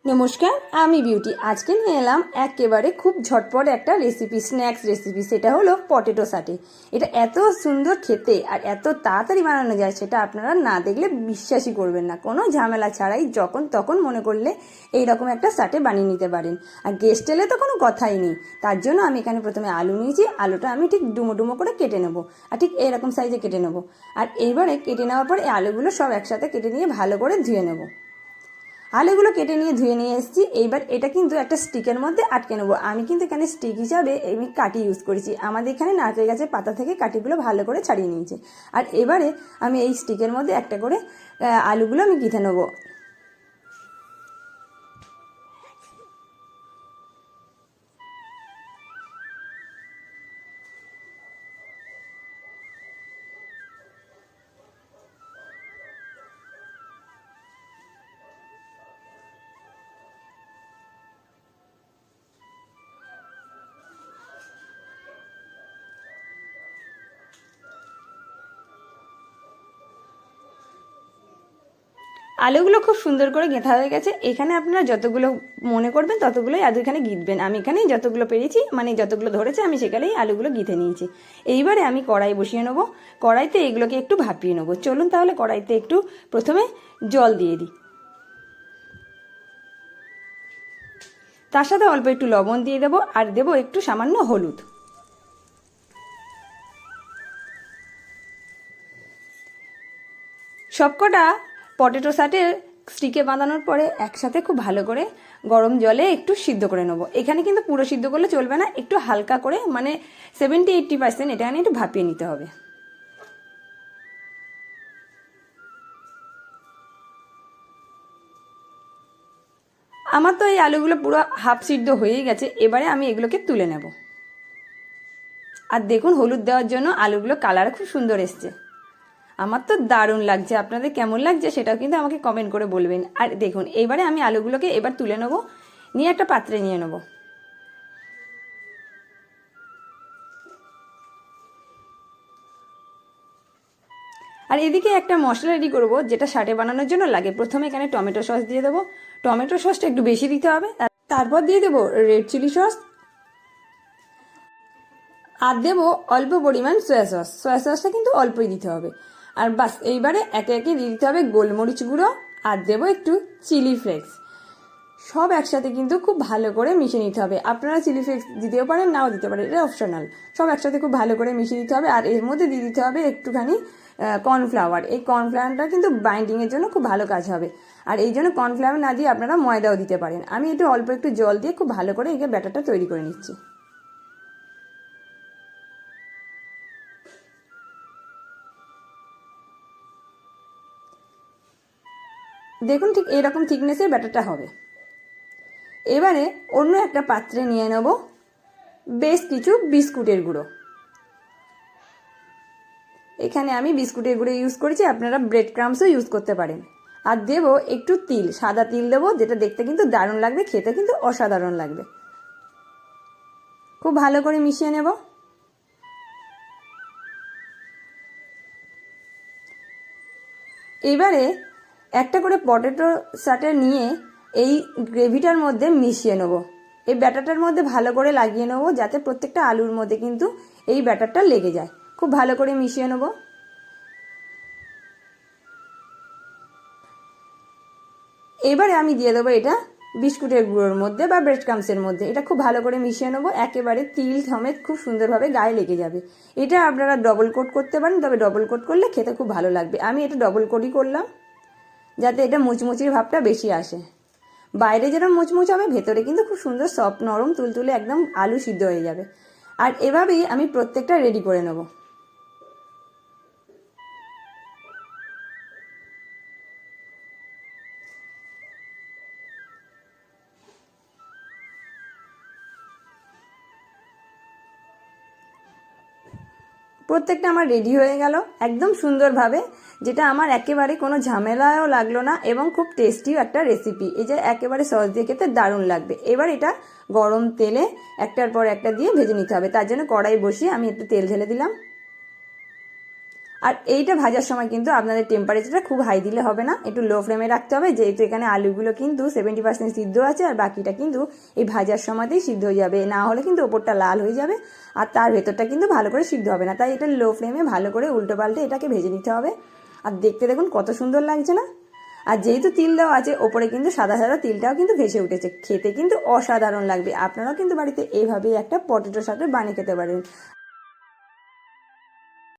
নমস্কার, আমি বিউটি। আজকে নিয়ে এলাম একেবারে খুব ঝটপট একটা রেসিপি, স্ন্যাক্স রেসিপি। সেটা হলো পটেটো সাটে। এটা এত সুন্দর খেতে আর এত তাড়াতাড়ি বানানো যায়, সেটা আপনারা না দেখলে বিশ্বাসই করবেন না। কোনো ঝামেলা ছাড়াই যখন তখন মনে করলে এইরকম একটা সাটে বানিয়ে নিতে পারেন। আর গেস্ট এলে তো কোনো কথাই নেই। তার জন্য আমি এখানে প্রথমে আলু নিয়েছি। আলুটা আমি ঠিক ডুমো ডুমো করে কেটে নেবো, আর ঠিক এরকম সাইজে কেটে নেবো। আর এইবারে কেটে নেওয়ার পর এই আলুগুলো সব একসাথে কেটে নিয়ে ভালো করে ধুয়ে নেবো। আলুগুলো কেটে নিয়ে ধুয়ে নিয়ে এসেছি। এইবার এটা কিন্তু একটা স্টিকের মধ্যে আটকে নেবো। আমি কিন্তু এখানে স্টিক হিসাবে আমি কাঠি ইউজ করেছি। আমাদের এখানে নারকেল গাছের পাতা থেকে কাঠিগুলো ভালো করে ছাড়িয়ে নিয়েছি। আর এবারে আমি এই স্টিকের মধ্যে একটা করে আলুগুলো আমি গেঁথে নেবো। আলুগুলো খুব সুন্দর করে গেঁথা হয়ে গেছে। এখানে আপনারা যতগুলো মনে করবেন ততগুলোই আলু এখানে গিঁথবেন। আমি এখানে যতগুলো পেরেছি, মানে যতগুলো ধরেছে, আমি সেখানেই আলুগুলো গিঁথে নিয়েছি। এইবারে আমি কড়াই বসিয়ে নেবো। কড়াইতে এগুলোকে একটু ভাপিয়ে নেবো। চলুন তাহলে কড়াইতে একটু প্রথমে জল দিয়ে দিই। তার সাথে অল্প একটু লবণ দিয়ে দেবো, আর দেবো একটু সামান্য হলুদ। সবকটা পটেটো সাটের স্টিকে বাঁধানোর পরে একসাথে খুব ভালো করে গরম জলে একটু সিদ্ধ করে নেবো। এখানে কিন্তু পুরো সিদ্ধ করলে চলবে না, একটু হালকা করে, মানে 70-80% এখানে একটু ভাপিয়ে নিতে হবে। আমার তো এই আলুগুলো পুরো হাফ সিদ্ধ হয়েই গেছে। এবারে আমি এগুলোকে তুলে নেব। আর দেখুন, হলুদ দেওয়ার জন্য আলুগুলো কালার খুব সুন্দর এসছে। আমার তো দারুণ লাগছে। আপনাদের কেমন লাগছে সেটাও কিন্তু আমাকে কমেন্ট করে বলবেন। আর দেখুন, এবারে আমি আলুগুলোকে এবার তুলে নেবো, নিয়ে একটা পাত্রে নিয়ে নেবো। আর এদিকে একটা মশলা রেডি করবো, যেটা সাটে বানানোর জন্য লাগে। প্রথমে এখানে টমেটো সস দিয়ে দেবো। টমেটো সসটা একটু বেশি দিতে হবে। তারপর দিয়ে দেবো রেড চিলি সস, আর দেবো অল্প পরিমাণ সয়া সস। সয়া সসটা কিন্তু অল্পই দিতে হবে। আর বাস, এইবারে একে একে দিয়ে দিতে হবে গোলমরিচ গুঁড়ো, আর দেবো একটু চিলি ফ্লেক্স। সব একসাথে কিন্তু খুব ভালো করে মিশিয়ে নিতে হবে। আপনারা চিলি ফ্লেক্স দিতেও পারেন, নাও দিতে পারেন, এটা অপশনাল। সব একসাথে খুব ভালো করে মিশিয়ে দিতে হবে। আর এর মধ্যে দিয়ে দিতে হবে একটুখানি কর্নফ্লাওয়ার। এই কর্নফ্লাওয়ারটা কিন্তু বাইন্ডিংয়ের জন্য খুব ভালো কাজ হবে। আর এই জন্য কর্নফ্লাওয়ার না দিয়ে আপনারা ময়দাও দিতে পারেন। আমি একটু অল্প একটু জল দিয়ে খুব ভালো করে এই ব্যাটারটা তৈরি করে নিচ্ছি। দেখুন, ঠিক এরকম থিকনেসের ব্যাটারটা হবে। এবারে অন্য একটা পাত্রে নিয়ে নেব বেশ কিছু বিস্কুটের গুঁড়ো। এখানে আমি বিস্কুটের গুঁড়ো ইউজ করেছি, আপনারা ব্রেড ক্রাম্বসও ইউজ করতে পারেন। আর দেবো একটু তিল, সাদা তিল দেবো, যেটা দেখতে কিন্তু দারুণ লাগবে, খেতে কিন্তু অসাধারণ লাগবে। খুব ভালো করে মিশিয়ে নেব। এবারে একটা করে পটেটো স্টার্টার নিয়ে এই গ্রেভিটার মধ্যে মিশিয়ে নেব। এই ব্যাটারটার মধ্যে ভালো করে লাগিয়ে নেব, যাতে প্রত্যেকটা আলুর মধ্যে কিন্তু এই ব্যাটারটা লেগে যায়। খুব ভালো করে মিশিয়ে নেব। এবারে আমি দিয়ে দেবো এটা বিস্কুটের গুঁড়োর মধ্যে বা ব্রেড ক্রাম্বসের মধ্যে। এটা খুব ভালো করে মিশিয়ে নেবো, একেবারে তিল সমেত খুব সুন্দরভাবে গায়ে লেগে যাবে। এটা আপনারা ডবল কোট করতে পারেন, তবে ডবল কোট করলে খেতে খুব ভালো লাগবে। আমি এটা ডবল কোটই করলাম, যাতে এটা মুচমুচির ভাবটা বেশি আসে। বাইরে যেরকম মুচমুচ হবে, ভেতরে কিন্তু খুব সুন্দর সফট, নরম, তুলতুলে একদম আলু সিদ্ধ হয়ে যাবে। আর এভাবেই আমি প্রত্যেকটা রেডি করে নেবো। প্রত্যেকটা আমার রেডি হয়ে গেল একদম সুন্দরভাবে, যেটা আমার একেবারে কোনো ঝামেলাও লাগলো না, এবং খুব টেস্টিও একটা রেসিপি। এই যে একেবারে সস দিয়ে খেতে দারুণ লাগবে। এবার এটা গরম তেলে একটার পর একটা দিয়ে ভেজে নিতে হবে। তার জন্য কড়াই বসিয়ে আমি একটু তেল ঢেলে দিলাম। আর এইটা ভাজার সময় কিন্তু আপনাদের টেম্পারেচারটা খুব হাই দিলে হবে না, একটু লো ফ্লেমে রাখতে হবে, যেহেতু এখানে আলুগুলো কিন্তু 70% সিদ্ধ আছে আর বাকিটা কিন্তু এই ভাজার সময়তেই সিদ্ধ হয়ে যাবে, না হলে কিন্তু ওপরটা লাল হয়ে যাবে আর তার ভেতরটা কিন্তু ভালো করে সিদ্ধ হবে না। তাই এটা লো ফ্লেমে ভালো করে উল্টো পাল্টে এটাকে ভেজে নিতে হবে। আর দেখতে দেখুন কত সুন্দর লাগছে না। আর যেহেতু তিল দেওয়া আছে ওপরে কিন্তু সাদা সাদা তিলটাও কিন্তু ভেসে উঠেছে, খেতে কিন্তু অসাধারণ লাগবে। আপনারাও কিন্তু বাড়িতে এইভাবেই একটা পটেটো সাথে বানিয়ে খেতে পারেন।